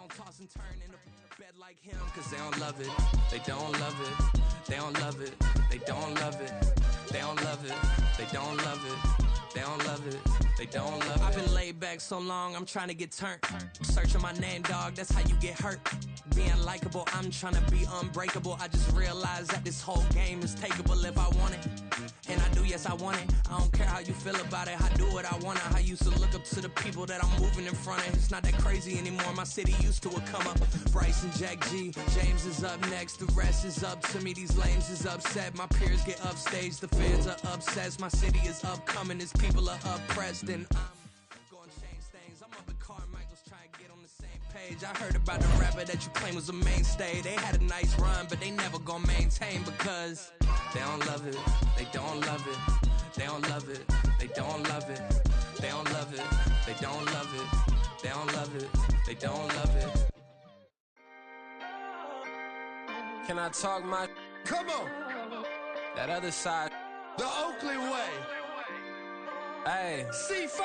don't toss and turn in a bed like him, cause they don't love it. They don't love it. They don't love it. They don't love it. They don't love it. They don't love it. They don't love it. They don't love it. I've been laid back so long, I'm trying to get turned. Searching my name, dog, that's how you get hurt. Being likable, I'm trying to be unbreakable. I just realized that this whole game is takeable if I want it. And I do, yes, I want it. I don't care how you feel about it. I do what I want to. I used to look up to the people that I'm moving in front of. It's not that crazy anymore. My city used to a come up. Bryce and Jack G. James is up next. The rest is up to me. These lames is upset. My peers get upstage. The fans are obsessed. My city is upcoming. These people are oppressed. And I'm going to change things. I'm up at Carmichael's trying to get on the same page. I heard about the rapper that you claim was a mainstay. They had a nice run, but they never gonna maintain because they don't love it. They don't love it. They don't love it. They don't love it. They don't love it. They don't love it. They don't love it. They don't love it. Can I talk my? Come on. That other side. The Oakley way. Hey, C5.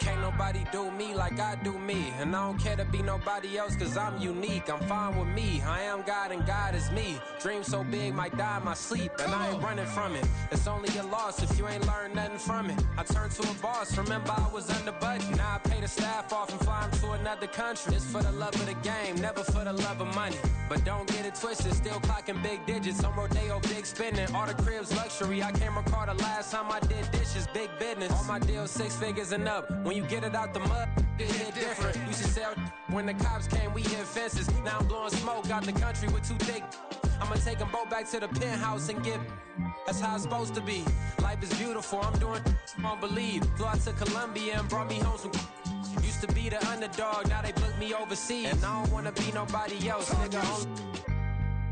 Can't nobody do me like I do me. And I don't care to be nobody else cause I'm unique. I'm fine with me. I am God and God is me. Dream so big might die in my sleep. And I ain't running from it. It's only a loss if you ain't learned nothing from it. I turned to a boss. Remember I was under budget. Now I pay the staff off and fly them to another country. It's for the love of the game, never for the love of money. But don't get it twisted, still clocking big digits. On Rodeo, big spending. All the cribs luxury. I can't recall the last time I did dishes. Big business. All my deals 6 figures and up. When you get it out the mud, it hit different. Used to sell when the cops came, we hit fences. Now I'm blowing smoke out the country with 2 thick. I'ma take them both back to the penthouse and get. That's how it's supposed to be. Life is beautiful, I'm doing won't believe. Flew out to Colombia and brought me home some. Used to be the underdog, now they book me overseas. And I don't wanna be nobody else, nigga.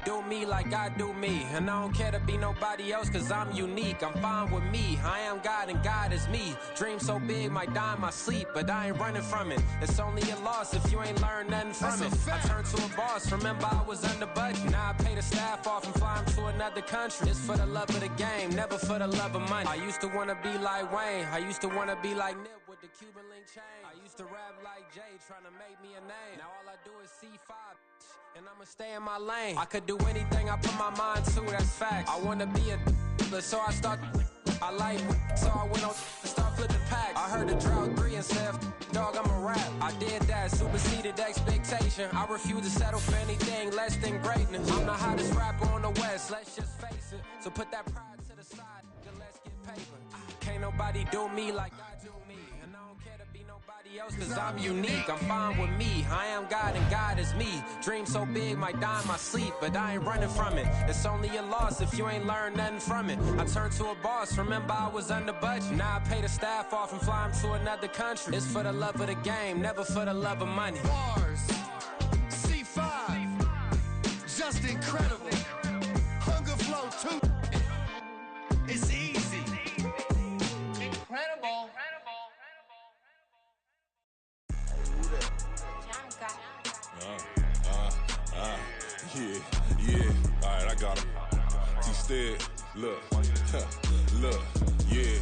Do me like I do me. And I don't care to be nobody else cause I'm unique. I'm fine with me. I am God and God is me. Dream so big might die in my sleep, but I ain't running from it. It's only a loss if you ain't learned nothing from it. I turned to a boss. Remember I was under budget. Now I pay the staff off and fly them to another country. It's for the love of the game, never for the love of money. I used to wanna be like Wayne. I used to wanna be like Nip with the Cuban link chain. I used to rap like Jay, trying to make me a name. Now all I do is C5. And I'ma stay in my lane. I could do anything I put my mind to, that's facts. I wanna be a so I start. I like so I went on and start flipping packs. I heard the drought 3 and said, dog, I'm a rap. I did that, superseded expectation. I refuse to settle for anything less than greatness. I'm the hottest rapper on the West, let's just face it. So put that pride to the side, and let's get paper. Can't nobody do me like I do me. And I don't care to be nobody else cause I'm unique. I'm fine with me. I am God and God is me. Dream so big might die in my sleep, but I ain't running from it. It's only a loss if you ain't learned nothing from it. I turned to a boss. Remember I was under budget. Now I pay the staff off and fly them to another country. It's for the love of the game, never for the love of money. Bars. C5. Just incredible. Hunger Flow 2. It's easy. Incredible. Yeah. Alright, I got him. T-Stead, look, yeah.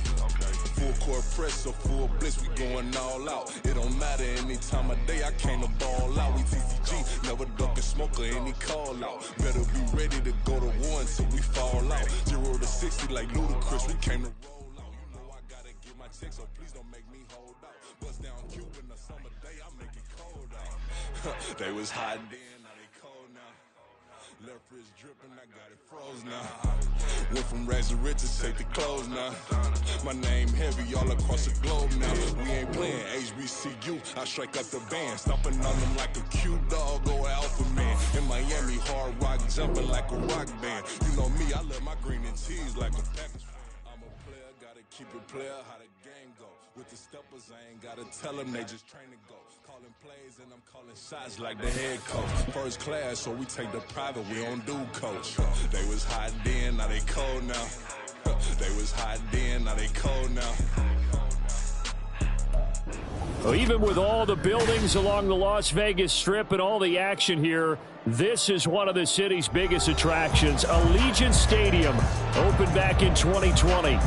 Full court press or full blitz, we going all out. It don't matter any time of day, I came to ball out. We TCG, never duck a smoker, any call out. Better be ready to go to war until we fall out. 0 to 60 like Ludacris, we came to roll out. You know I gotta get my check, so please don't make me hold out. Bust down Cuban a summer day, I make it cold out. They was hot then, now they cold now. Left wrist dripping, I got it froze now. Went from rags to riches, take the clothes now. My name heavy all across the globe now. We ain't playing HBCU, I strike up the band. Stomping on them like a cute dog or alpha man. In Miami, hard rock jumping like a rock band. You know me, I love my green and cheese like a Packers fan. I'm a player, gotta keep it player, how the game go. With the steppers, I ain't gotta tell them, they just train to go. Calling plays and I'm calling shots like the head coach. First class, so we take the private, we don't do coach. They was hot then, now they cold now. They was hot then, now they cold now. Well, even with all the buildings along the Las Vegas Strip and all the action here, this is one of the city's biggest attractions. Allegiant Stadium opened back in 2020.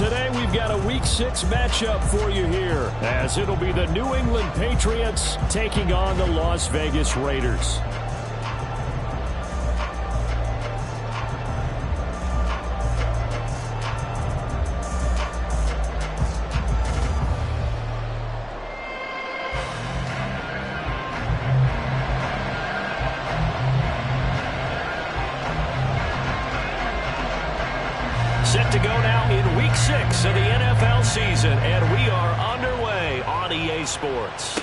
today we've got a Week 6 matchup for you here, as it'll be the New England Patriots taking on the Las Vegas Raiders. Set to go now in Week 6 of the NFL season, and we are underway on EA Sports.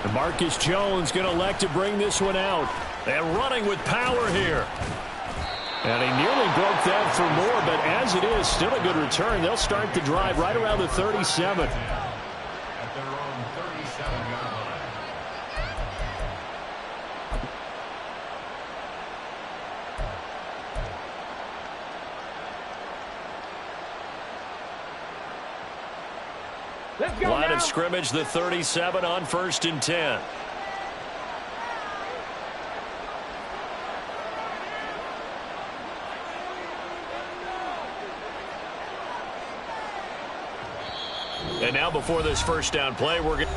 And Marcus Jones going to elect to bring this one out, and running with power here. And he nearly broke that for more, but as it is, still a good return. They'll start the drive right around the 37. At their own 37-yard line. Line of scrimmage, the 37 on 1st and 10. And now before this first down play, we're going to...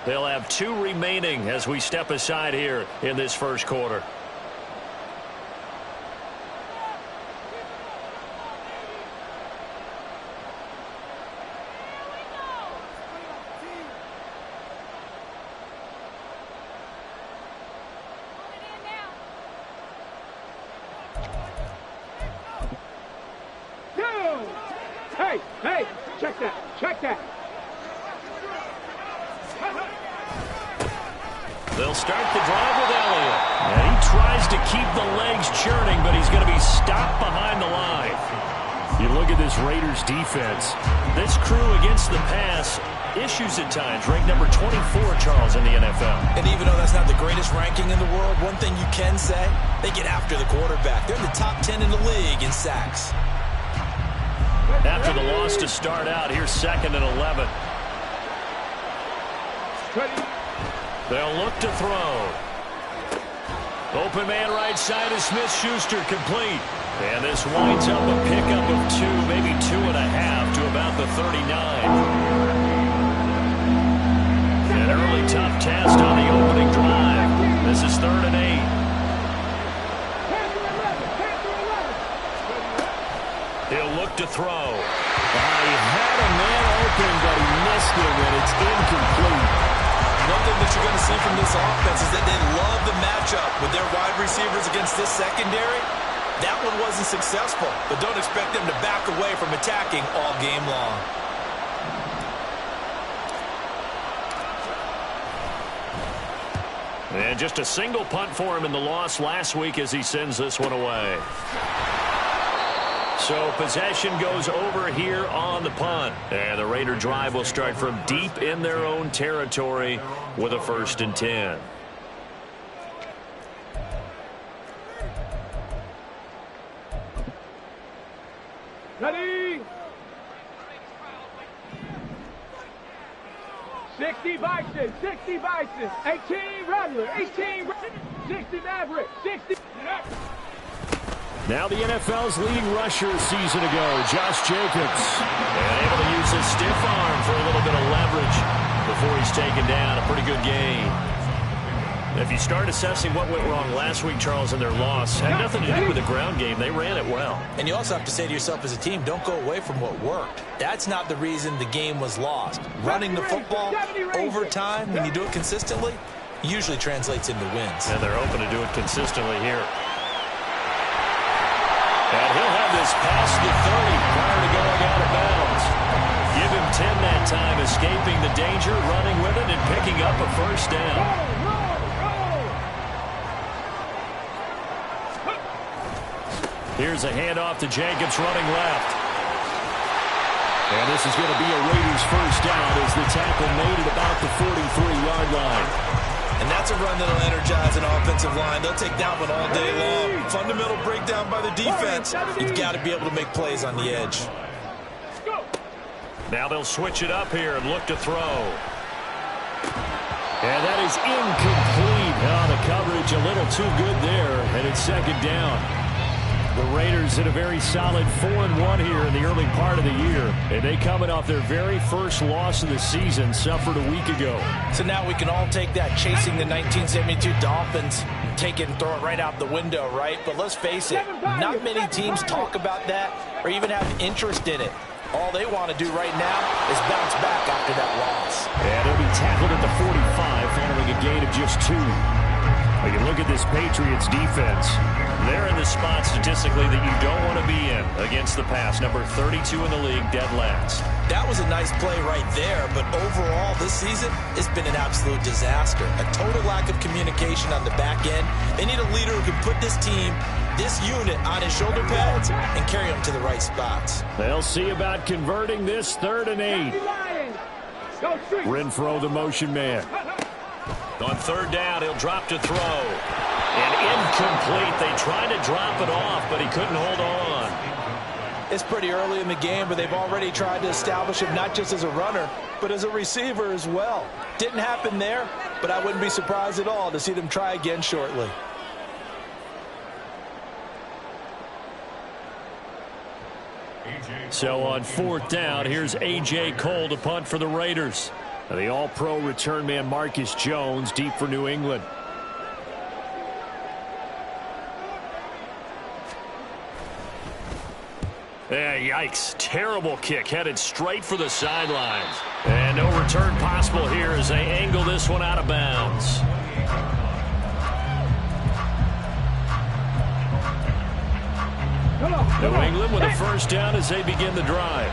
They'll have 2 remaining as we step aside here in this first quarter. Hey, check that. They'll start the drive with Elliott. And he tries to keep the legs churning, but he's going to be stopped behind the line. You look at this Raiders defense. This crew against the pass, issues at times. Ranked number 24, Charles, in the NFL. And even though that's not the greatest ranking in the world, one thing you can say, they get after the quarterback. They're in the top 10 in the league in sacks. After the loss to start out, here's 2nd and 11. They'll look to throw. Open man right side is Smith-Schuster, complete. And this winds up a pickup of 2, maybe 2.5 to about the 39. An early tough test on the opening drive. This is 3rd and 8. He'll look to throw. He had a man open, but he missed him, and it's incomplete. One thing that you're going to see from this offense is that they love the matchup with their wide receivers against this secondary. That one wasn't successful, but don't expect them to back away from attacking all game long. And just a single punt for him in the loss last week as he sends this one away. So possession goes over here on the punt. And the Raider drive will start from deep in their own territory with a 1st and 10. Ready? 60 Bison, 60 Bison, 18 Rattler, 18 60 Maverick, 60. Now the NFL's leading rusher a season ago, Josh Jacobs. And able to use his stiff arm for a little bit of leverage before he's taken down. A pretty good gain. If you start assessing what went wrong last week, Charles, in their loss, had nothing to do with the ground game. They ran it well. And you also have to say to yourself as a team, don't go away from what worked. That's not the reason the game was lost. Running the football over time, when you do it consistently, usually translates into wins. And they're open to do it consistently here. And he'll have this past the 30 prior to going out of bounds. Give him 10 that time, escaping the danger, running with it, and picking up a 1st down. Here's a handoff to Jacobs running left. And this is going to be a Raiders 1st down as the tackle made at about the 43-yard line. And that's a run that'll energize an offensive line. They'll take that one all day long. Fundamental breakdown by the defense. You've got to be able to make plays on the edge. Now they'll switch it up here and look to throw. And that is incomplete. Oh, the coverage a little too good there, and it's second down. The Raiders hit a very solid 4-1 here in the early part of the year. And they coming off their very first loss of the season, suffered a week ago. So now we can all take that chasing the 1972 Dolphins, take it and throw it right out the window, right? But let's face it, not many teams talk about that or even have interest in it. All they want to do right now is bounce back after that loss. And he'll be tackled at the 45, following a gain of just 2. When you look at this Patriots defense, they're in the spot statistically that you don't want to be in against the pass. Number 32 in the league, dead last. That was a nice play right there, but overall this season, it's been an absolute disaster. A total lack of communication on the back end. They need a leader who can put this team, this unit, on his shoulder pads and carry them to the right spots. They'll see about converting this 3rd and 8. Renfro, the motion man. On 3rd down, he'll drop to throw. And incomplete. They tried to drop it off, but he couldn't hold on. It's pretty early in the game, but they've already tried to establish him not just as a runner, but as a receiver as well. Didn't happen there, but I wouldn't be surprised at all to see them try again shortly. So on 4th down, here's A.J. Cole to punt for the Raiders. The all-pro return man Marcus Jones deep for New England. Yikes. Terrible kick headed straight for the sidelines. And no return possible here as they angle this one out of bounds. New England with a first down as they begin the drive.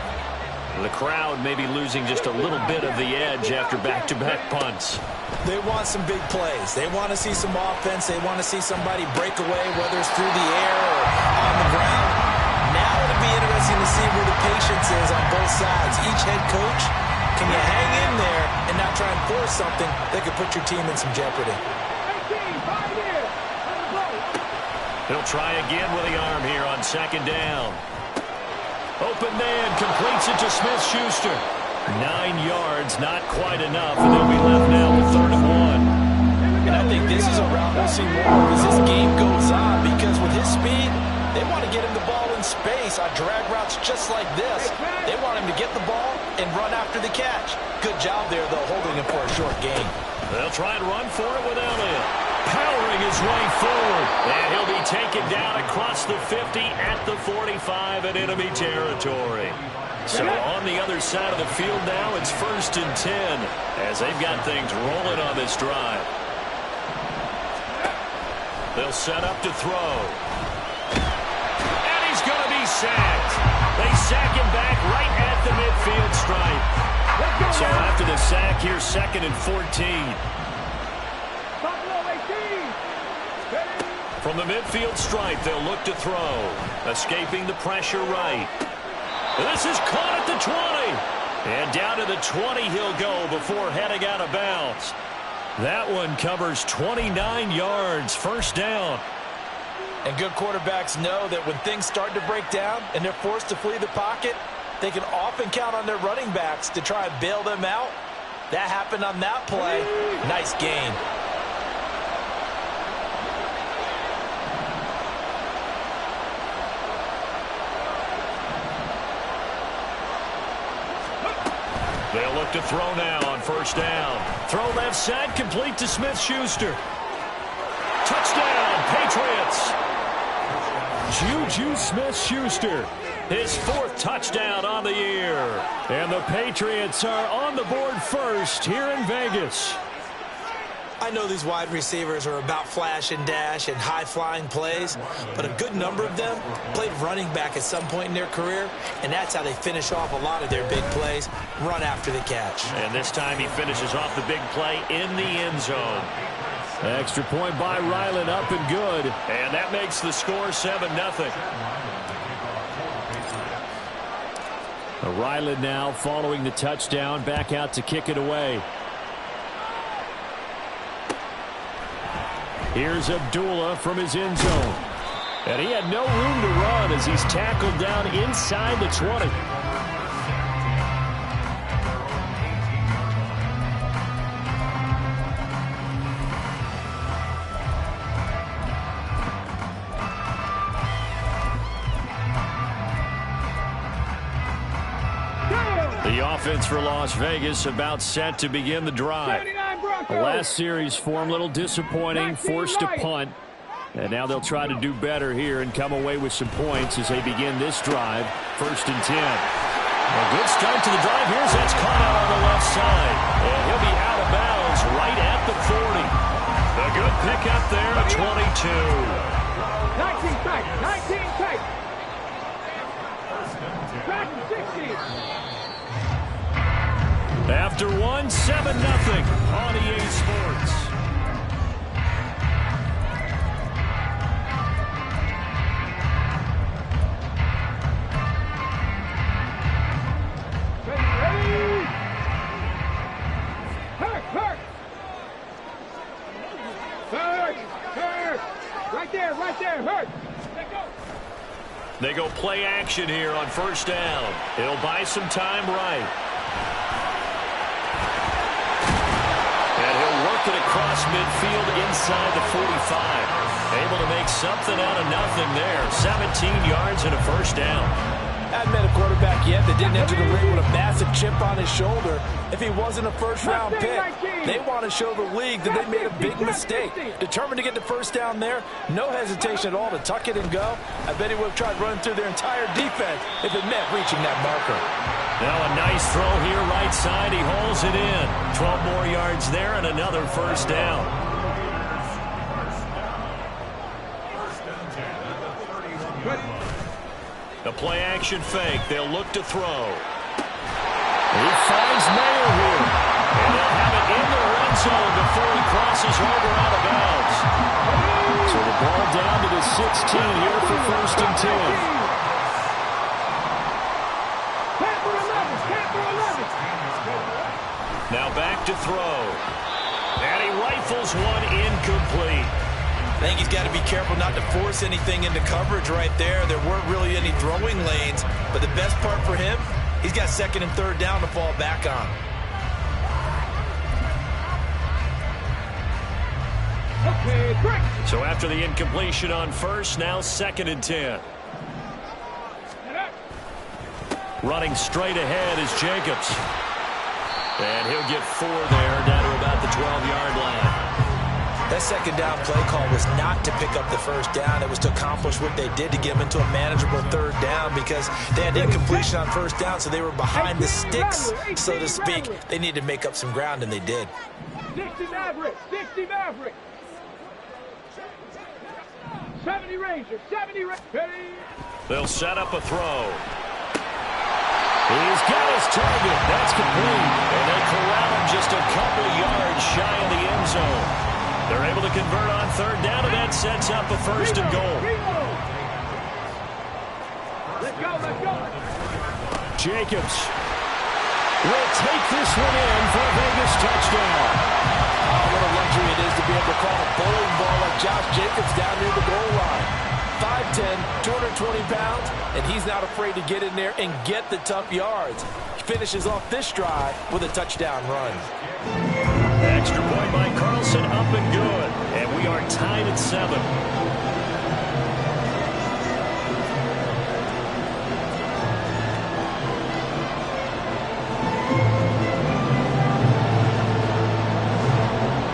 The crowd may be losing just a little bit of the edge after back-to-back punts. They want some big plays. They want to see some offense. They want to see somebody break away, whether it's through the air or on the ground. Now it'll be interesting to see where the patience is on both sides. Each head coach, can you hang in there and not try and force something that could put your team in some jeopardy? He'll try again with the arm here on 2nd down. Open man, completes it to Smith-Schuster. 9 yards, not quite enough, and they'll be left now with 3rd and 1. And I think this is a route we'll see more as this game goes on, because with his speed, they want to get him the ball in space on drag routes just like this. They want him to get the ball and run after the catch. Good job there, though, holding him for a short gain. They'll try and run for it with Elliott. Powering his way forward. And he'll be taken down across the 50 at the 45 in enemy territory. So on the other side of the field now, it's 1st and 10 as they've got things rolling on this drive. They'll set up to throw. And he's going to be sacked. They sack him back right at the midfield stripe. So after the sack, here's 2nd and 14. From the midfield stripe, they'll look to throw. Escaping the pressure right. This is caught at the 20. And down to the 20 he'll go before heading out of bounds. That one covers 29 yards. 1st down. And good quarterbacks know that when things start to break down and they're forced to flee the pocket, they can often count on their running backs to try and bail them out. That happened on that play. Nice gain. They'll look to throw now on 1st down. Throw left side, complete to Smith-Schuster. Touchdown, Patriots. Juju Smith-Schuster, his 4th touchdown on the year. And the Patriots are on the board first here in Vegas. I know these wide receivers are about flash and dash and high-flying plays, but a good number of them played running back at some point in their career, and that's how they finish off a lot of their big plays, run after the catch. And this time he finishes off the big play in the end zone. Extra point by Ryland, up and good. And that makes the score 7-0. Ryland now following the touchdown, back out to kick it away. Here's Abdullah from his end zone. And he had no room to run as he's tackled down inside the 20. The offense for Las Vegas about set to begin the drive. The last series for him, a little disappointing, forced to punt. And now they'll try to do better here and come away with some points as they begin this drive. 1st and 10. A good start to the drive. Here's that's caught out on the left side. And he'll be out of bounds right at the 40. A good pickup there at 22. 19 tight. 19 tight. Back to 60. After 1, 7-0 on EA Sports. Ready? Hurt. Right there, hurt. They go play action here on 1st down. It'll buy some time right. And he'll work it across midfield inside the 45. Able to make something out of nothing there. 17 yards and a 1st down. Hadn't met a quarterback yet that didn't enter the ring with a massive chip on his shoulder. If he wasn't a first-round pick, they want to show the league that they made a big mistake. Determined to get the 1st down there, no hesitation at all to tuck it and go. I bet he would have tried running through their entire defense if it meant reaching that marker. Now a nice throw here right side. He holds it in. 12 more yards there and another 1st down. The play-action fake. They'll look to throw. He finds Mayer here. And they'll have it in the red zone before he crosses over out of bounds. So the ball down to the 16 here for 1st and 10. Now back to throw. And he rifles one incomplete. I think he's got to be careful not to force anything into coverage right there. There weren't really any throwing lanes, but the best part for him, he's got 2nd and 3rd down to fall back on. Okay, break. So after the incompletion on 1st, now 2nd and 10. Running straight ahead is Jacobs. And he'll get 4 there, down to about the 12-yard line. That 2nd down play call was not to pick up the 1st down. It was to accomplish what they did to get them into a manageable 3rd down because they had incompletion on 1st down, so they were behind the sticks, so to speak. They needed to make up some ground, and they did. 60 Maverick. 60 Maverick. 70 Ranger. 70 Ranger. They'll set up a throw. He's got his target. That's complete. And they corral him just a couple yards shy of the end zone. They're able to convert on 3rd down, and that sets up a 1st and goal. Let's go. Jacobs will take this one in for a Vegas touchdown. Oh, what a luxury it is to be able to call a bowling ball like Josh Jacobs down near the goal line. 5'10", 220 pounds, and he's not afraid to get in there and get the tough yards. He finishes off this drive with a touchdown run. Extra point by Carlson, up and good. And we are tied at 7.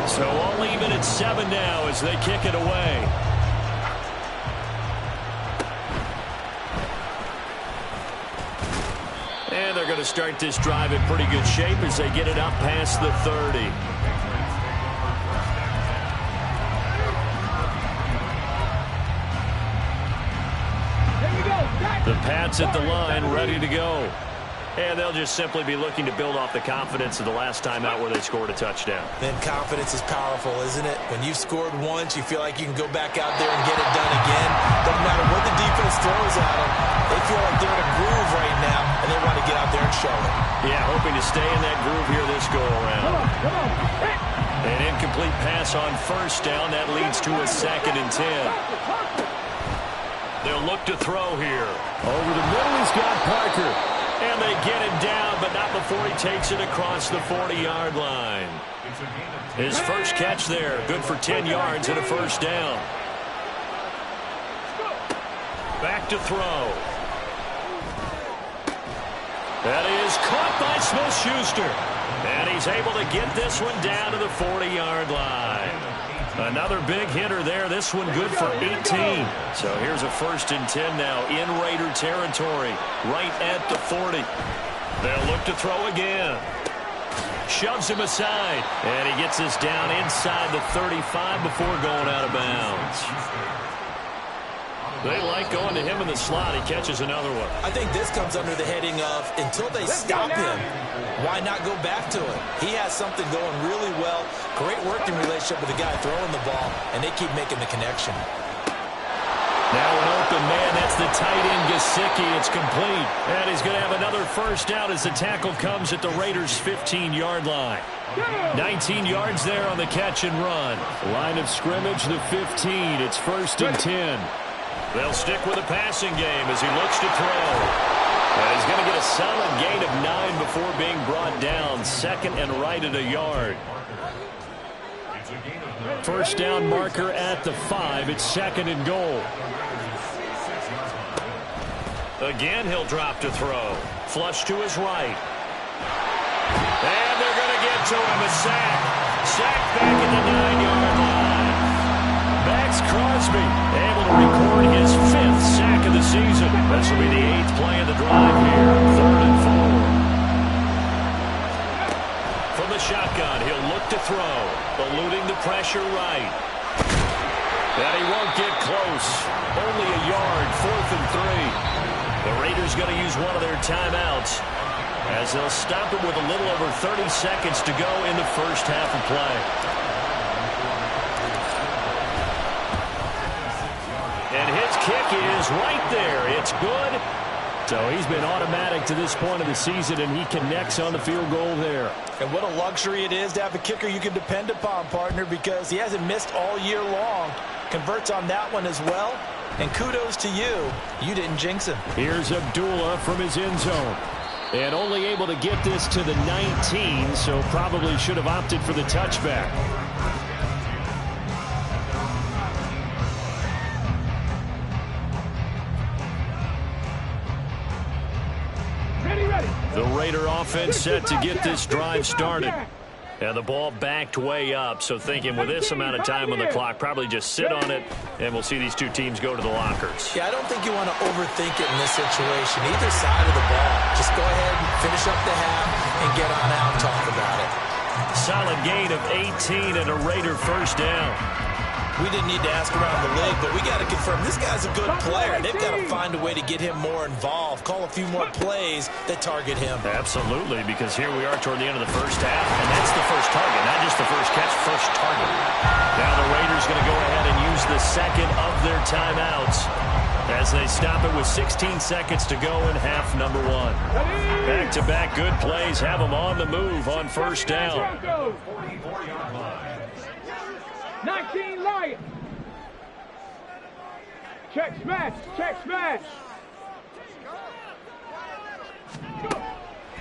So all even at 7 now as they kick it away. And they're going to start this drive in pretty good shape as they get it up past the 30. The Pats at the line, ready to go. And they'll just simply be looking to build off the confidence of the last time out where they scored a touchdown. Then confidence is powerful, isn't it? When you've scored once, you feel like you can go back out there and get it done again. Doesn't matter what the defense throws at them. They feel like they're in a groove right now, and they want to get out there and show it. Yeah, hoping to stay in that groove here this go-around. An incomplete pass on first down. That leads to a 2nd and 10. They'll look to throw here. Over the middle, he's got Parker. And they get him down, but not before he takes it across the 40-yard line. His first catch there, good for 10 yards and a first down. Back to throw. That is caught by Smith-Schuster. And he's able to get this one down to the 40-yard line. Another big hitter there. This one good for 18. So here's a 1st and 10 now in Raider territory, right at the 40. They'll look to throw again. Shoves him aside, and he gets this down inside the 35 before going out of bounds. They like going to him in the slot. He catches another one. I think this comes under the heading of until they stop him, why not go back to it? He has something going really well. Great working relationship with the guy throwing the ball, and they keep making the connection. Now an open man. That's the tight end, Gesicki. It's complete. And he's going to have another first down as the tackle comes at the Raiders' 15-yard line. 19 yards there on the catch and run. Line of scrimmage, the 15. It's 1st and 10. They'll stick with the passing game as he looks to throw. And he's going to get a solid gain of 9 before being brought down. 2nd and right at a yard. First down marker at the 5. It's 2nd and goal. Again, he'll drop to throw. Flush to his right. And they're going to get to him. A sack. Sack back at the 9-yard line. Max Crosby able to record his 5th sack of the season. This will be the 8th play of the drive here. 3rd and 4. From the shotgun, he'll look to throw. Eluding the pressure right. And he won't get close. Only a yard. 4th and 3. The Raiders going to use one of their timeouts as they'll stop it with a little over 30 seconds to go in the first half of play. And his kick is right there. It's good. So he's been automatic to this point of the season, and he connects on the field goal there. And what a luxury it is to have a kicker you can depend upon, partner, because he hasn't missed all year long. Converts on that one as well. And kudos to you. You didn't jinx him. Here's Abdullah from his end zone. And only able to get this to the 19, so probably should have opted for the touchback. The Raider offense set to get this drive started. And the ball backed way up, so thinking with this amount of time on the clock, probably just sit on it, and we'll see these two teams go to the lockers. Yeah, I don't think you want to overthink it in this situation. Either side of the ball. Just go ahead and finish up the half and get on out and talk about it. Solid gain of 18 and a Raider first down. We didn't need to ask around the league, but we got to confirm this guy's a good player. They've got to find a way to get him more involved, call a few more plays that target him. Absolutely, because here we are toward the end of the first half, and that's the first target, not just the first catch, first target. Now the Raiders going to go ahead and use the 2nd of their timeouts as they stop it with 16 seconds to go in half number 1. Back-to-back good plays have them on the move on first down. 19 Lions. Check smash. Check smash.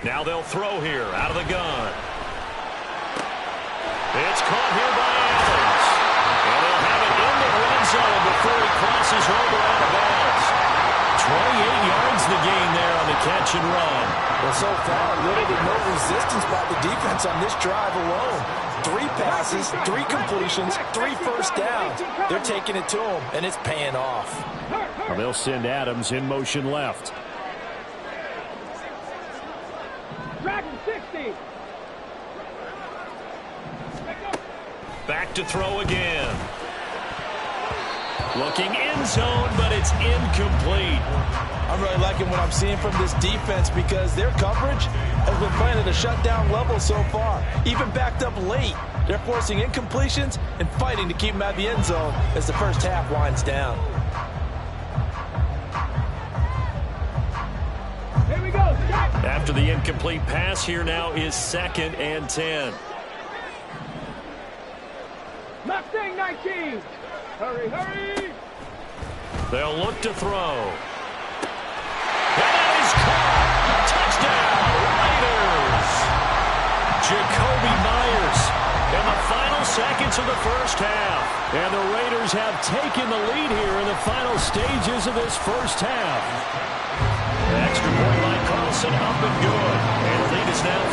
Now they'll throw here out of the gun. It's caught here by Adams. And they'll have it in the red zone before he crosses over out of bounds. 28 yards the gain there on the catch and run. Well, so far, little to no resistance by the defense on this drive alone. 3 passes, 3 completions, 3 first downs. They're taking it to him, and it's paying off. Well, they'll send Adams in motion left. Dragon 60. Back to throw again. Looking end zone, but it's incomplete. I'm really liking what I'm seeing from this defense because their coverage has been playing at a shutdown level so far. Even backed up late. They're forcing incompletions and fighting to keep them out of the end zone as the first half winds down. Here we go. after the incomplete pass. Here now is 2nd and 10. Mustang 19. Hurry, hurry. They'll look to throw. And that is caught. Touchdown, Raiders. Jacoby Myers in the final seconds of the first half. And the Raiders have taken the lead here in the final stages of this first half. The extra point by Carlson up and good. And the lead is now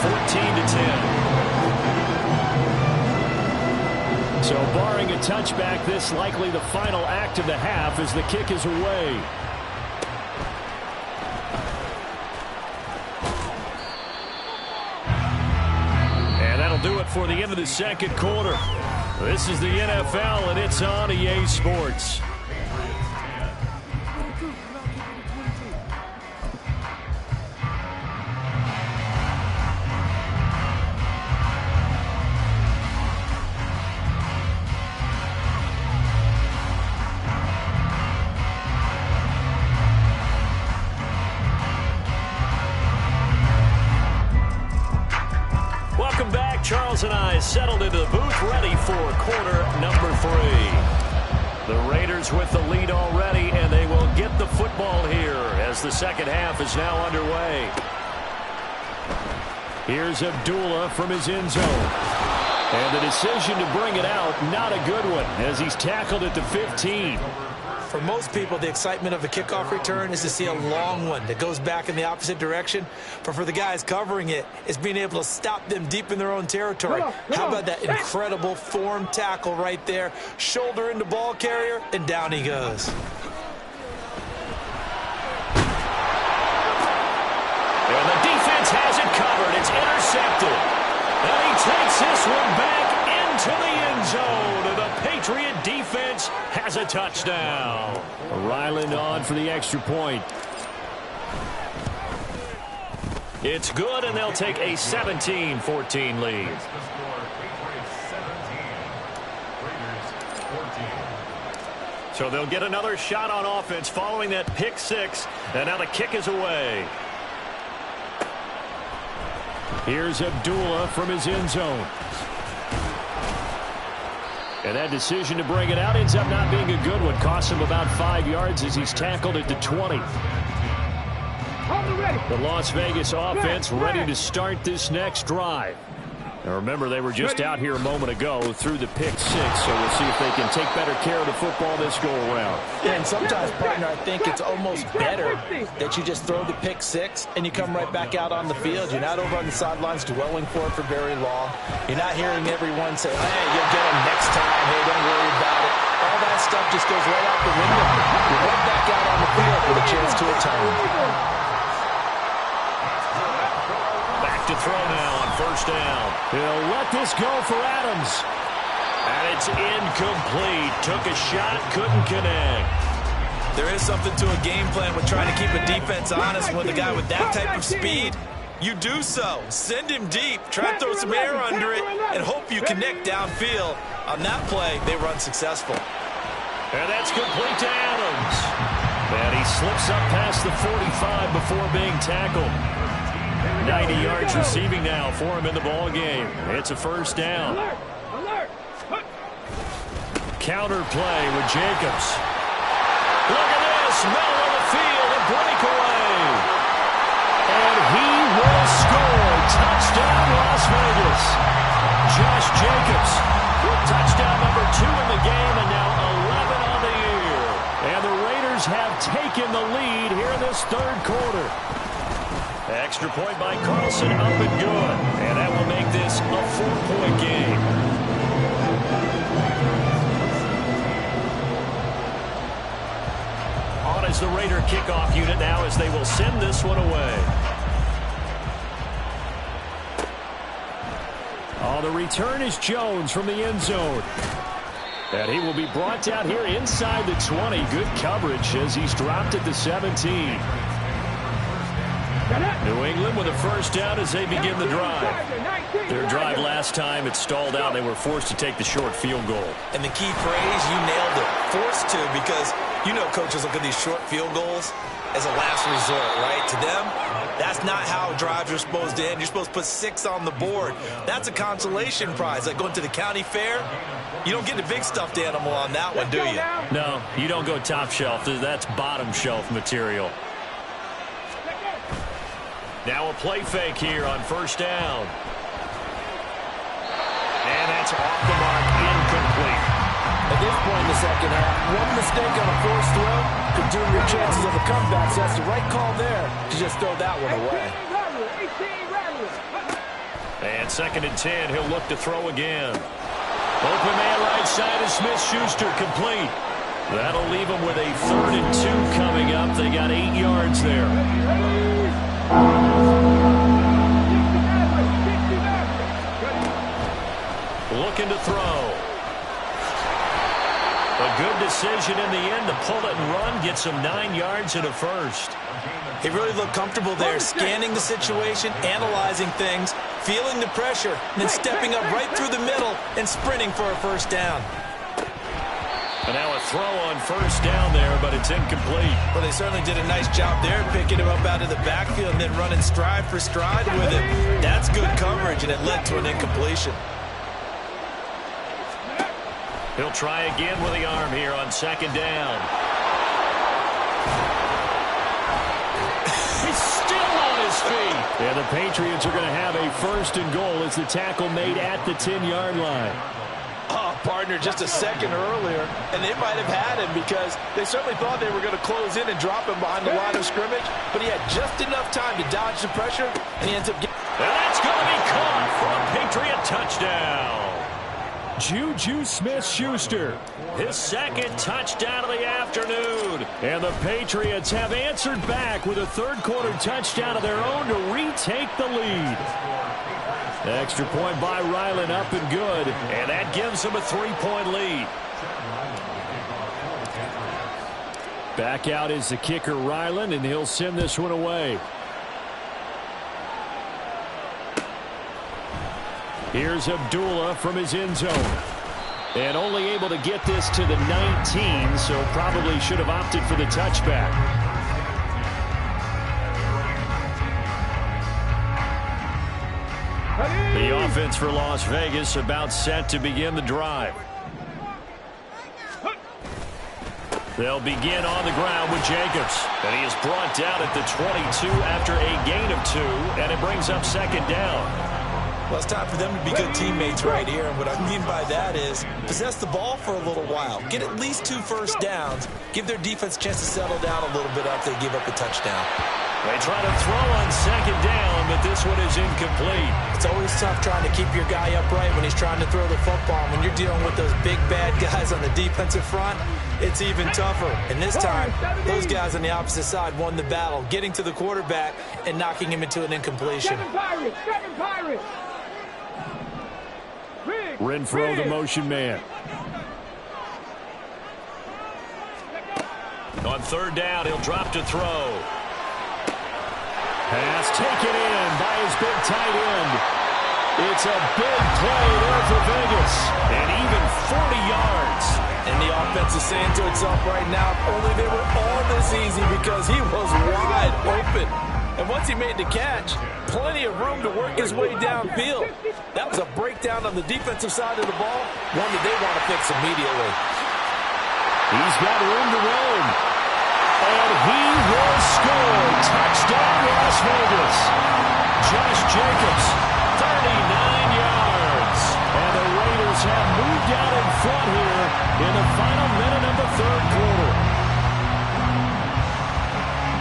14-10. So barring a touchback, this likely the final act of the half as the kick is away. And that'll do it for the end of the second quarter. This is the NFL, and it's on EA Sports. Welcome back. Charles and I settled into the booth, ready for quarter number 3. The Raiders with the lead already, and they will get the football here as the second half is now underway. Here's Abdullah from his end zone. And the decision to bring it out, not a good one, as he's tackled at the 15. For most people, the excitement of a kickoff return is to see a long one that goes back in the opposite direction. But for the guys covering it, it's being able to stop them deep in their own territory. How about that incredible form tackle right there? Shoulder into ball carrier, and down he goes. And the defense has it covered. It's intercepted. And he takes this one back into the end zone. The Patriot defense has a touchdown. Ryland on for the extra point. It's good, and they'll take a 17-14 lead. So they'll get another shot on offense following that pick 6. And now the kick is away. Here's Abdullah from his end zone. And that decision to bring it out ends up not being a good one. Costs him about 5 yards as he's tackled at the 20. The Las Vegas offense ready to start this next drive. Now remember, they were just out here a moment ago through the pick 6, so we'll see if they can take better care of the football this go-around. And sometimes, partner, I think it's almost better that you just throw the pick 6 and you come right back out on the field. You're not over on the sidelines dwelling for it for very long. You're not hearing everyone say, hey, you'll get them next time. Hey, don't worry about it. All that stuff just goes right out the window. You're right back out on the field with a chance to atone. To throw now on first down. He'll let this go for Adams. And it's incomplete. Took a shot, couldn't connect. There is something to a game plan with trying to keep a defense honest. With a guy with that type of speed, you do so. Send him deep. Try to throw some air under it and hope you connect downfield. On that play, they were unsuccessful. And that's complete to Adams. And he slips up past the 45 before being tackled. 90 yards receiving now for him in the ball game. It's a first down. Counter play with Jacobs. Look at this. Middle of the field, a breakaway. And he will score. Touchdown, Las Vegas. Josh Jacobs with touchdown number 2 in the game, and now 11 on the year. And the Raiders have taken the lead here in this third quarter. Extra point by Carlson, up and good. And that will make this a 4-point game. On as the Raider kickoff unit now as they will send this one away. On the return is Jones from the end zone. And he will be brought down here inside the 20. Good coverage as he's dropped at the 17. New England with a first down as they begin the drive. Their drive last time, it stalled out. They were forced to take the short field goal. And the key phrase, you nailed it. Forced to, because you know coaches look at these short field goals as a last resort, right? To them, That's not how drives are supposed to end. You're supposed to put 6 on the board. That's a consolation prize, like going to the county fair. You don't get the big stuffed animal on that one, do you? No, you don't go top shelf. That's bottom shelf material. Now a play fake here on first down. And that's off the mark, incomplete. At this point in the second half, one mistake on a forced throw could doom your chances of a comeback. So that's the right call there to just throw that one away. And 2nd and 10, he'll look to throw again. Open man right side of Smith-Schuster, complete. That'll leave him with a 3rd and 2 coming up. They got 8 yards there. Looking to throw. A good decision in the end to pull it and run. Gets him 9 yards and a first. He really looked comfortable there, scanning the situation, analyzing things, feeling the pressure, and then stepping up right through the middle and sprinting for a first down. And now a throw on first down there, but it's incomplete. Well, they certainly did a nice job there, picking him up out of the backfield and then running stride for stride with him. That's good coverage, and it led to an incompletion. He'll try again with the arm here on 2nd down. He's still on his feet. And the Patriots are going to have a 1st and goal as the tackle made at the 10-yard line. Oh, partner, just a second earlier, and they might have had him because they certainly thought they were going to close in and drop him behind the line of scrimmage, but he had just enough time to dodge the pressure, and he ends up getting... And that's going to be caught for a Patriot touchdown. Juju Smith-Schuster, his 2nd touchdown of the afternoon. And the Patriots have answered back with a 3rd-quarter touchdown of their own to retake the lead. Extra point by Ryland, up and good. And that gives them a 3-point lead. Back out is the kicker, Ryland, and he'll send this one away. Here's Abdullah from his end zone. And only able to get this to the 19, so probably should have opted for the touchback. The offense for Las Vegas about set to begin the drive. They'll begin on the ground with Jacobs. And he is brought down at the 22 after a gain of 2, and it brings up 2nd down. Well, it's time for them to be good teammates right here. And what I mean by that is possess the ball for a little while. Get at least 2 first downs. Give their defense a chance to settle down a little bit after they give up a touchdown. They try to throw on 2nd down, but this one is incomplete. It's always tough trying to keep your guy upright when he's trying to throw the football. When you're dealing with those big, bad guys on the defensive front, it's even tougher. And this time, those guys on the opposite side won the battle, getting to the quarterback and knocking him into an incompletion. Seven Pirates. Renfro, the motion man. On 3rd down, he'll drop to throw. Pass taken in by his big tight end. It's a big play there for Vegas. And even 40 yards. And the offense is saying to itself right now, if only they were all this easy because he was wide open. And once he made the catch, plenty of room to work his way downfield. That was a breakdown on the defensive side of the ball, one that they want to fix immediately. He's got room to roam. And he will score. Touchdown, Las Vegas. Josh Jacobs, 39 yards. And the Raiders have moved out in front here in the final minute of the 3rd quarter.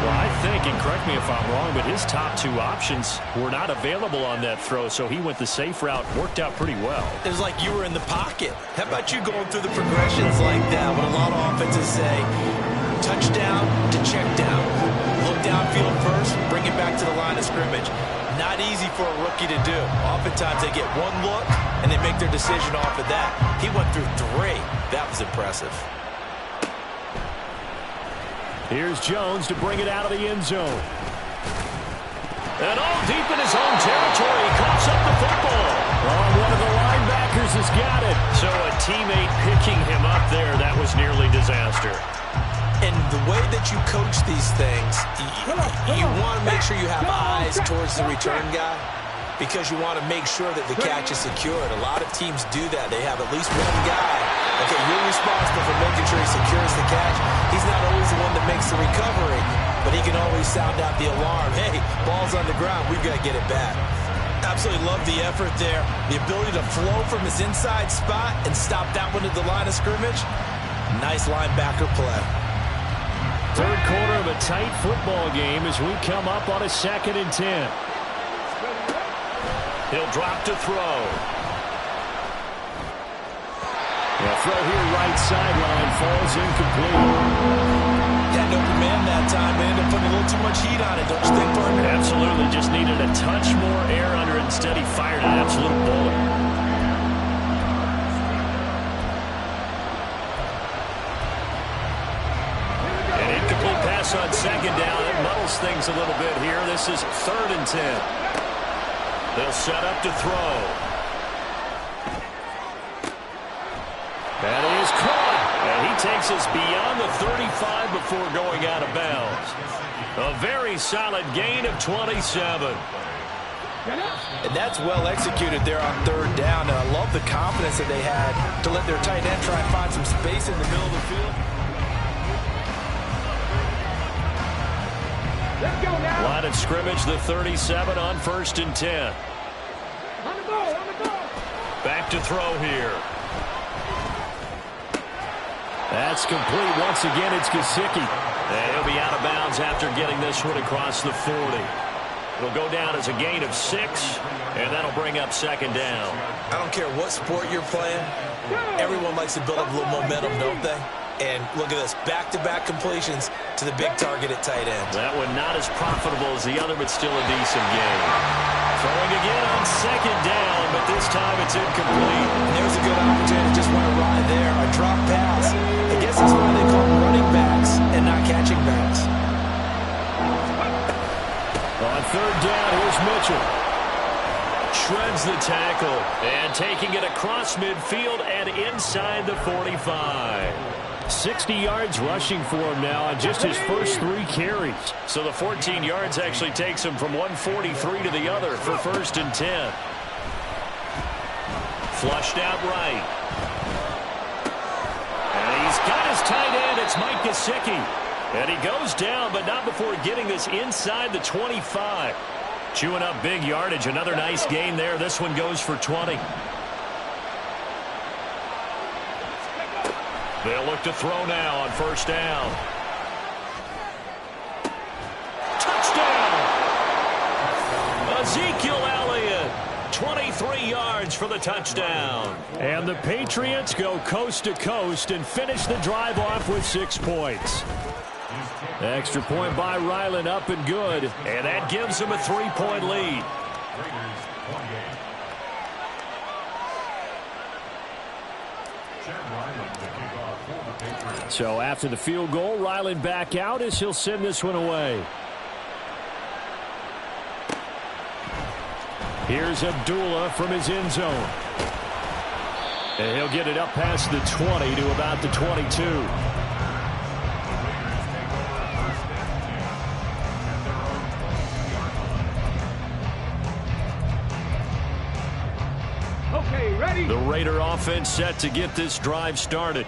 Well, I think, and correct me if I'm wrong, but his top 2 options were not available on that throw, so he went the safe route. Worked out pretty well. It was like you were in the pocket. How about you going through the progressions like that? What a lot of offenses say, touchdown to check down. Look downfield first, bring it back to the line of scrimmage. Not easy for a rookie to do. Oftentimes they get one look, and they make their decision off of that. He went through 3. That was impressive. Here's Jones to bring it out of the end zone. And all deep in his own territory, he coughs up the football. Oh, one of the linebackers has got it. So a teammate picking him up there, that was nearly disaster. And the way that you coach these things, you want to make sure you have eyes towards the return guy because you want to make sure that the catch is secured. A lot of teams do that. They have at least one guy. Okay, you're responsible for making sure he secures the catch. He's not always the one that makes the recovery, but he can always sound out the alarm. Hey, ball's on the ground. We've got to get it back. Absolutely love the effort there. The ability to flow from his inside spot and stop that one at the line of scrimmage. Nice linebacker play. Third quarter of a tight football game as we come up on a 2nd and 10. He'll drop to throw. The throw here right sideline falls incomplete. Had an open man that time, man. Ended up putting a little too much heat on it, don't you think, partner? Absolutely. Just needed a touch more air under it. Instead, he fired an absolute bullet. An incomplete pass on 2nd down. It muddles things a little bit here. This is 3rd and 10. They'll set up to throw. That is caught. And he takes us beyond the 35 before going out of bounds. A very solid gain of 27. And that's well executed there on 3rd down. And I love the confidence that they had to let their tight end try and find some space in the middle of the field. Let's go now. Line of scrimmage, the 37 on 1st and 10. On the ball, on the ball. Back to throw here. That's complete. Once again, it's Gesicki. And he'll be out of bounds after getting this one across the 40. It'll go down as a gain of 6, and that'll bring up 2nd down. I don't care what sport you're playing. Everyone likes to build up a little momentum, don't they? And look at this, back-to-back completions to the big target at tight end. That one not as profitable as the other, but still a decent game. Throwing again on 2nd down, but this time it's incomplete. And there's a good opportunity to just want to ride there. A drop pass. I guess that's why they call them running backs and not catching backs. On 3rd down, here's Mitchell. Shreds the tackle. And taking it across midfield and inside the 45. 60 yards rushing for him now on just his first 3 carries. So the 14 yards actually takes him from 143 to the other for 1st and 10. Flushed out right. And he's got his tight end. It's Mike Gesicki. And he goes down, but not before getting this inside the 25. Chewing up big yardage. Another nice gain there. This one goes for 20. They'll look to throw now on 1st down. Touchdown! Ezekiel Elliott, 23 yards for the touchdown. And the Patriots go coast to coast and finish the drive off with 6 points. Extra point by Ryland, up and good. And that gives them a 3-point lead. So after the field goal, Ryland back out as he'll send this one away. Here's Abdullah from his end zone. And he'll get it up past the 20 to about the 22. Okay, ready? The Raider offense set to get this drive started.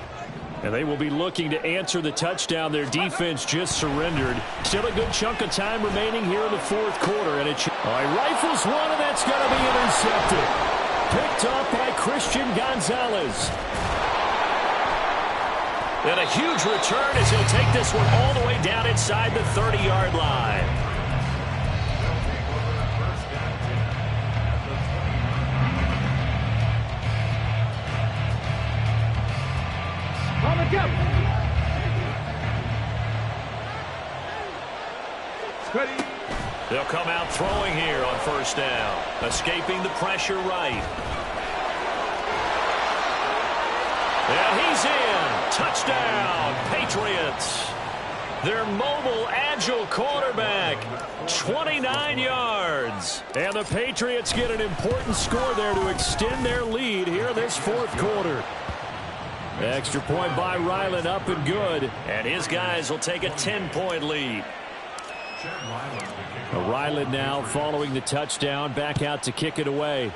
And they will be looking to answer the touchdown their defense just surrendered. Still a good chunk of time remaining here in the 4th quarter. And it rifles one, and that's going to be intercepted. Picked up by Christian Gonzalez. And a huge return as he'll take this one all the way down inside the 30-yard line. On the jump. Ready. They'll come out throwing here on 1st down. Escaping the pressure right. And he's in. Touchdown, Patriots. Their mobile, agile quarterback, 29 yards. And the Patriots get an important score there to extend their lead here this 4th quarter. Extra point by Ryland, up and good. And his guys will take a 10-point lead. Ryland now following the touchdown, back out to kick it away.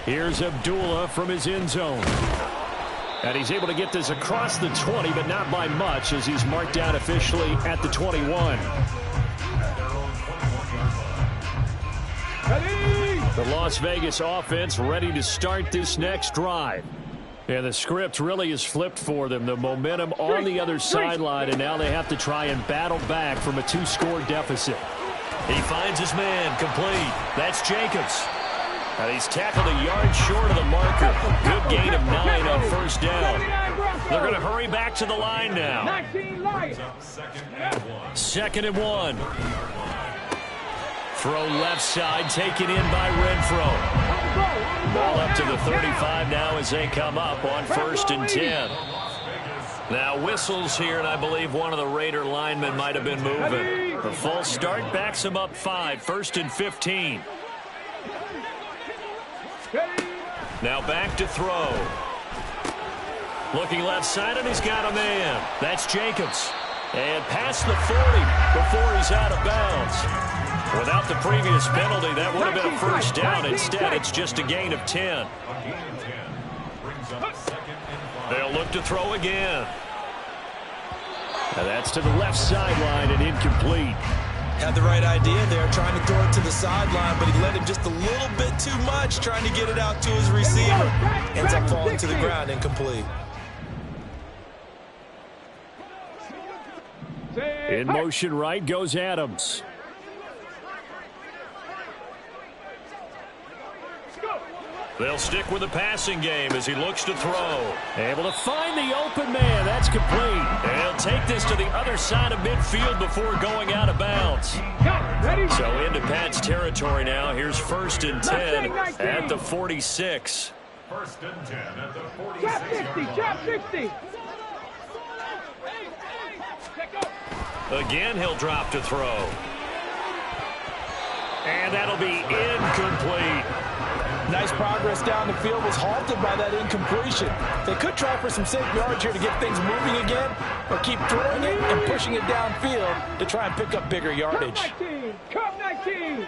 Here's Abdullah from his end zone. And he's able to get this across the 20, but not by much, as he's marked down officially at the 21. The Las Vegas offense ready to start this next drive. Yeah, the script really is flipped for them. The momentum on the other sideline, and now they have to try and battle back from a 2-score deficit. He finds his man, complete. That's Jacobs. And he's tackled a yard short of the marker. Good gain of 9 on first down. They're going to hurry back to the line now. 2nd and 1. Throw left side, taken in by Renfro. Ball up to the 35 now as they come up on 1st and 10. Now whistles here, and I believe one of the Raider linemen might have been moving. The false start backs him up 5, 1st and 15. Now back to throw. Looking left side, and he's got a man. That's Jacobs. And past the 40 before he's out of bounds. Without the previous penalty, that would have been a first down. Instead, it's just a gain of 10. They'll look to throw again. And that's to the left sideline and incomplete. Had the right idea there, trying to throw it to the sideline, but he let him just a little bit too much, trying to get it out to his receiver. Ends up falling to the ground, incomplete. In motion right goes Adams. They'll stick with the passing game as he looks to throw. Able to find the open man. That's complete. And he'll take this to the other side of midfield before going out of bounds. So into Pat's territory now. Here's 1st and 10 at the 46. 1st and 10 at the 46. Chop 60. Again, he'll drop to throw. And that'll be incomplete. Nice progress down the field, was halted by that incompletion. They could try for some safe yards here to get things moving again, or keep throwing it and pushing it downfield to try and pick up bigger yardage. Cup 19.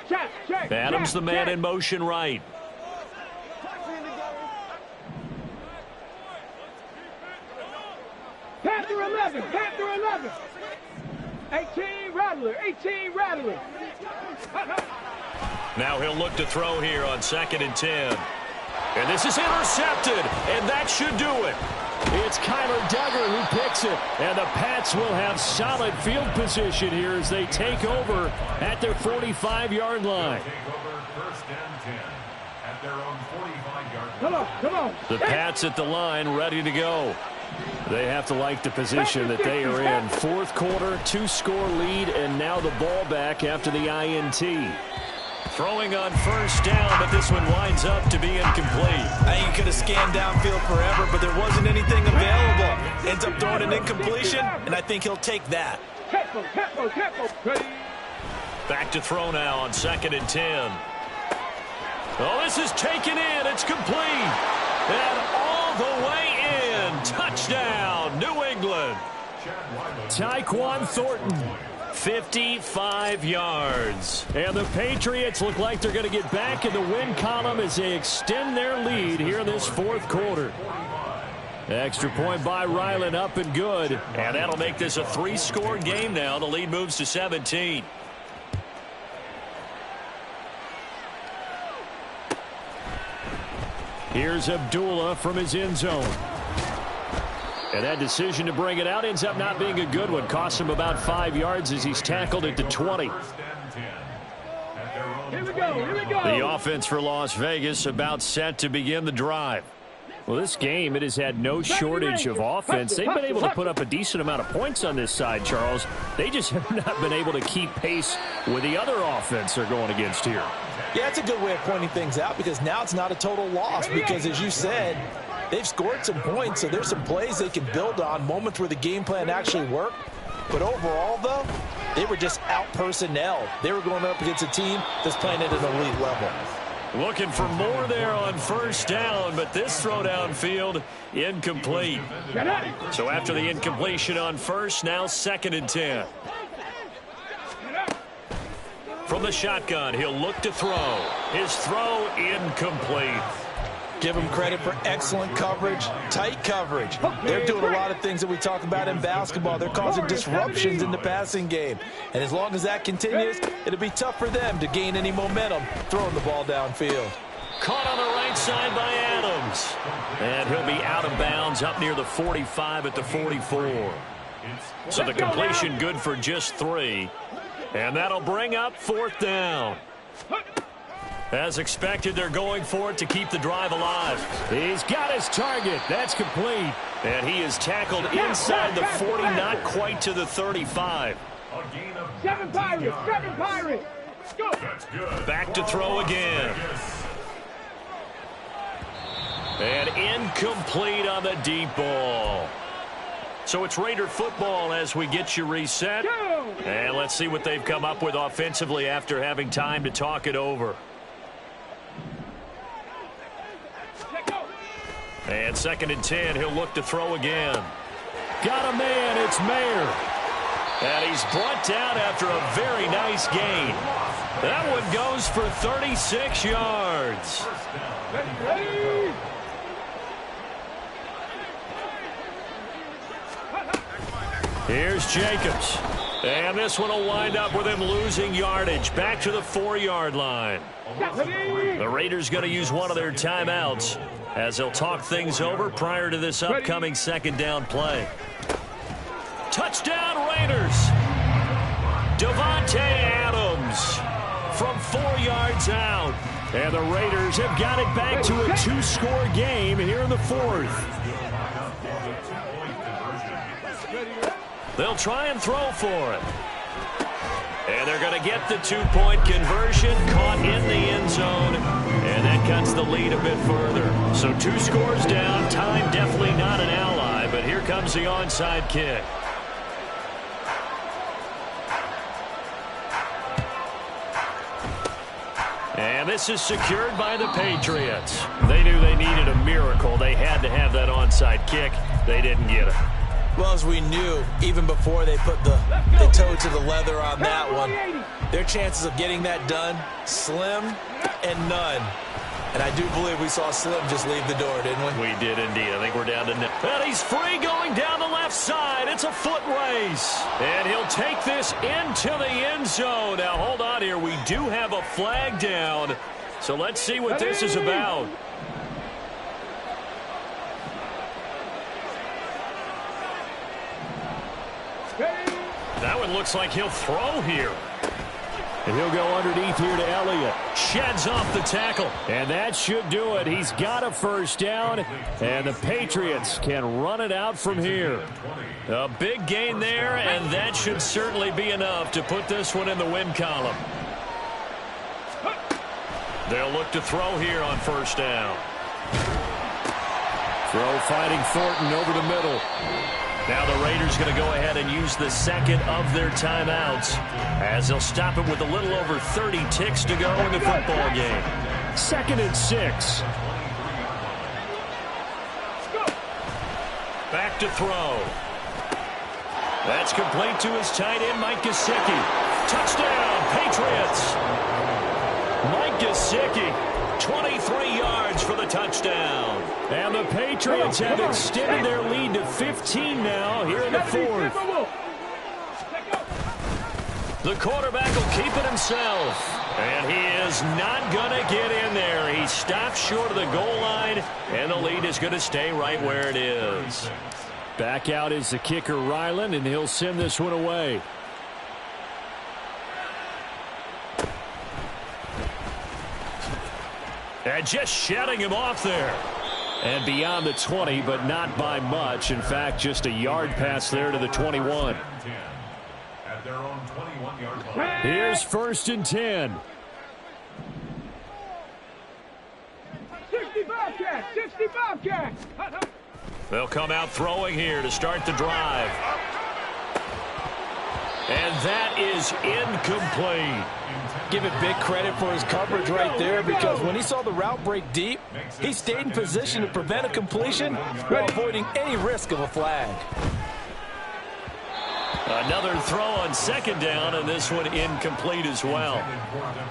Check. Adams the man in motion right. Panther 11. 18 Rattler. Now he'll look to throw here on 2nd and 10. And this is intercepted, and that should do it. It's Kyler Duggar who picks it, and the Pats will have solid field position here as they take over at their 45-yard line. Come on. The Pats at the line, ready to go. They have to like the position that they are in. 4th quarter, 2-score lead, and now the ball back after the INT. Throwing on 1st down, but this one winds up to be incomplete. I think he could have scanned downfield forever, but there wasn't anything available. Ends up throwing an incompletion, and I think he'll take that. Back to throw now on 2nd and 10. Oh, this is taken in. It's complete. And all the way in. Touchdown, New England. Tyquan Thornton. 55 yards. And the Patriots look like they're going to get back in the win column as they extend their lead here in this 4th quarter. Extra point by Ryland, up and good. And that'll make this a 3-score game now. The lead moves to 17. Here's Abdullah from his end zone. And that decision to bring it out ends up not being a good one. Costs him about 5 yards as he's tackled at the 20. Here we go. The offense for Las Vegas about set to begin the drive. Well, this game, it has had no shortage of offense. They've been able to put up a decent amount of points on this side, Charles. They just have not been able to keep pace with the other offense they're going against here. Yeah, it's a good way of pointing things out because now it's not a total loss because, as you said, they've scored some points, so there's some plays they can build on, moments where the game plan actually worked. But overall, though, They were just out-personnel. They were going up against a team that's playing at an elite level. Looking for more there on first down, but this throw downfield incomplete. So after the incompletion on first, now 2nd and 10. From the shotgun, he'll look to throw. His throw incomplete. Give them credit for excellent coverage, tight coverage. They're doing a lot of things that we talk about in basketball. They're causing disruptions in the passing game. And as long as that continues, it'll be tough for them to gain any momentum throwing the ball downfield. Caught on the right side by Adams. And he'll be out of bounds up near the 45 at the 44. So the completion good for just 3. And that'll bring up 4th down. As expected, they're going for it to keep the drive alive. He's got his target. That's complete. And he is tackled inside the 40, not quite to the 35. 7 Pirates, 7 Pirates. Go. Back to throw again. And incomplete on the deep ball. So it's Raider football as we get you reset. And let's see what they've come up with offensively after having time to talk it over. And 2nd and 10, he'll look to throw again. Got a man, it's Mayer. And he's brought down after a very nice gain. That one goes for 36 yards. Here's Jacobs. And this one will wind up with him losing yardage. Back to the 4-yard line. The Raiders going to use one of their timeouts as they'll talk things over prior to this upcoming 2nd down play. Touchdown Raiders. Davante Adams from 4 yards out. And the Raiders have got it back to a 2-score game here in the 4th. They'll try and throw for it. And they're going to get the 2-point conversion, caught in the end zone, and that cuts the lead a bit further. So 2 scores down, time definitely not an ally, but here comes the onside kick. And this is secured by the Patriots. They knew they needed a miracle. They had to have that onside kick. They didn't get it. Well, as we knew, even before they put the toe to the leather on that one, their chances of getting that done, slim and none. And I do believe we saw Slim just leave the door, didn't we? We did indeed. I think we're down to net. And he's free going down the left side. It's a foot race. And he'll take this into the end zone. Now, hold on here. We do have a flag down. So let's see what this is about. That one looks like he'll throw here. And he'll go underneath here to Elliott. Sheds off the tackle. And that should do it. He's got a first down. And the Patriots can run it out from here. A big gain there, and that should certainly be enough to put this one in the win column. They'll look to throw here on first down. Throw fighting Thornton over the middle. Now the Raiders going to go ahead and use the second of their timeouts as they'll stop it with a little over 30 ticks to go in the football game. 2nd and 6. Back to throw. That's complete to his tight end, Mike Gesicki. Touchdown, Patriots. Mike Gesicki. 23 yards for the touchdown. And the Patriots have extended their lead to 15 now here in the 4th. The quarterback will keep it himself. And he is not going to get in there. He stopped short of the goal line, and the lead is going to stay right where it is. Back out is the kicker, Ryland, and he'll send this one away. And just shutting him off there. And beyond the 20, but not by much. In fact, just a yard pass there to the 21. Here's 1st and 10. 65 cat, 65 cat. They'll come out throwing here to start the drive. And that is incomplete. Give it big credit for his coverage right there, because when he saw the route break deep, he stayed in position to prevent a completion while avoiding any risk of a flag. Another throw on second down, and this one incomplete as well.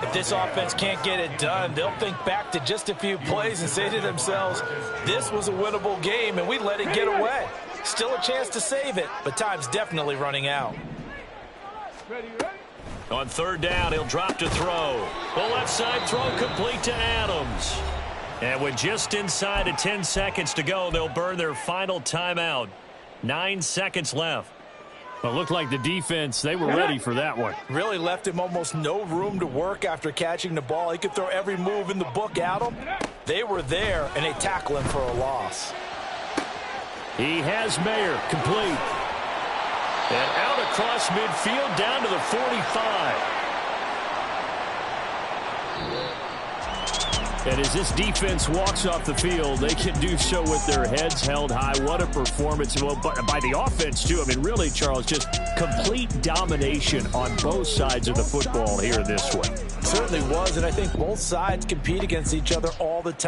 If this offense can't get it done, they'll think back to just a few plays and say to themselves, this was a winnable game, and we let it get away. Still a chance to save it, but time's definitely running out. On third down, he'll drop to throw. The left side throw complete to Adams. And with just inside of 10 seconds to go, they'll burn their final timeout. 9 seconds left. Well, it looked like the defense, they were ready for that one. Really left him almost no room to work after catching the ball. He could throw every move in the book at him. They were there, and they tackle him for a loss. He has Mayer complete. And out across midfield down to the 45. And as this defense walks off the field, they can do so with their heads held high. What a performance. Well, by the offense, too. I mean, really, Charles, just complete domination on both sides of the football here in this one. It certainly was, and I think both sides compete against each other all the time.